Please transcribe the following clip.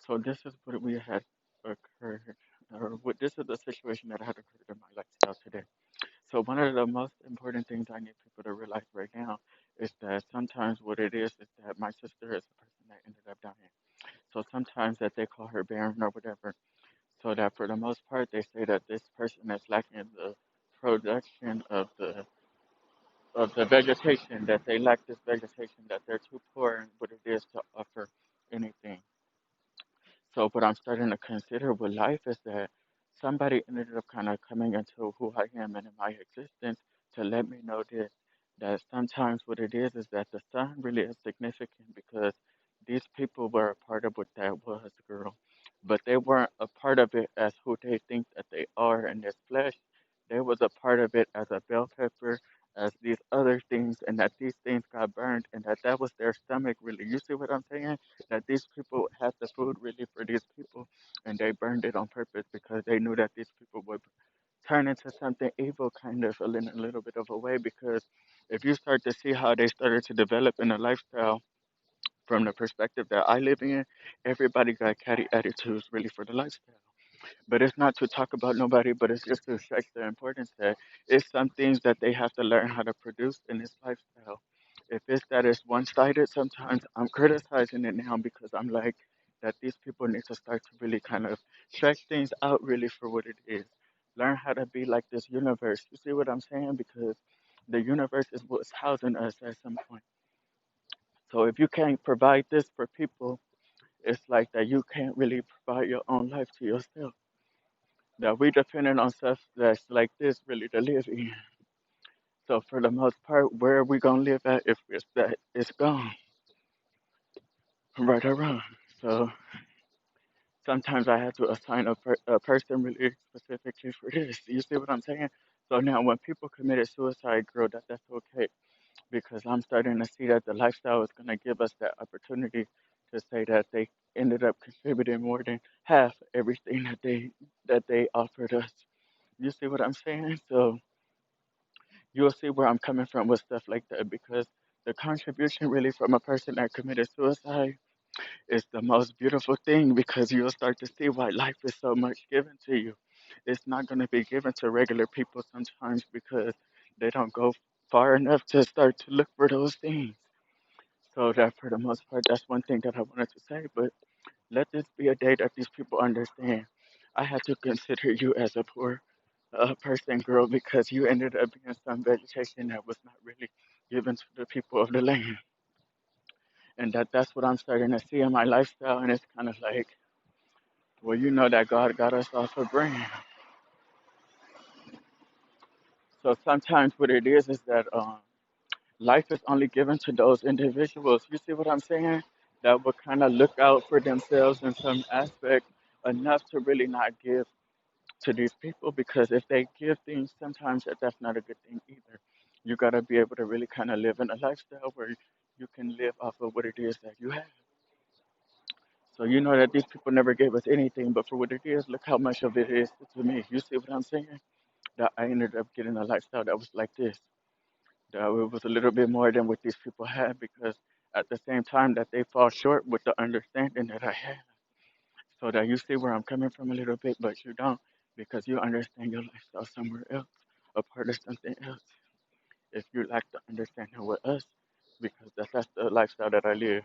So this is what we had occurred, or what this is the situation that had occurred in my lifestyle today. So one of the most important things I need people to realize right now is that sometimes what it is that my sister is the person that ended up dying. So sometimes that they call her barren or whatever. So that for the most part they say that this person is lacking the production of the vegetation, that they lack this vegetation, that they're too poor in what it is to offer anything. So what I'm starting to consider with life is that somebody ended up kind of coming into who I am and in my existence to let me know this, that sometimes what it is that the sun really is significant because these people were a part of what that was, girl. But they weren't a part of it as who they think that they are in this flesh. They was a part of it as a bell pepper, as these other things, and that these things got burned, and that was their stomach really. You see what I'm saying? That these people had the food really for these people, and they burned it on purpose because they knew that these people would turn into something evil, kind of in a little bit of a way. Because if you start to see how they started to develop in a lifestyle from the perspective that I live in, everybody got catty attitudes really for the lifestyle. But it's not to talk about nobody, but it's just to stress the importance that it's some things that they have to learn how to produce in this lifestyle. If it's that it's one sided, sometimes I'm criticizing it now because I'm like, that these people need to start to really kind of stretch things out really for what it is. Learn how to be like this universe. You see what I'm saying? Because the universe is what's housing us at some point. So if you can't provide this for people, it's like that you can't really provide your own life to yourself, that we depending on stuff that's like this really to live in. So for the most part, where are we gonna live at if it's that it's gone, right or wrong? So sometimes I had to assign a person really specifically for this. You see what I'm saying? So now when people committed suicide, girl, that's okay because I'm starting to see that the lifestyle is gonna give us that opportunity to say that they ended up contributing more than half everything that they offered us. You see what I'm saying? So you'll see where I'm coming from with stuff like that because the contribution really from a person that committed suicide is the most beautiful thing because you'll start to see why life is so much given to you. It's not going to be given to regular people sometimes because they don't go far enough to start to look for those things. So that for the most part, that's one thing that I wanted to say. But let this be a day that these people understand. I had to consider you as a poor person, girl, because you ended up being some vegetation that was not really given to the people of the land. And that's what I'm starting to see in my lifestyle. And it's kind of like, well, you know that God got us off a brand. So sometimes what it is that life is only given to those individuals. You see what I'm saying? That will kind of look out for themselves in some aspect enough to really not give to these people because if they give things, sometimes that's not a good thing either. You gotta be able to really kind of live in a lifestyle where you can live off of what it is that you have. So you know that these people never gave us anything, but for what it is, look how much of it is to me. You see what I'm saying? That I ended up getting a lifestyle that was like this. That it was a little bit more than what these people had because at the same time that they fall short with the understanding that I have. So that you see where I'm coming from a little bit, but you don't because you understand your lifestyle somewhere else, a part of something else. If you lack the understanding with us, because that's the lifestyle that I live.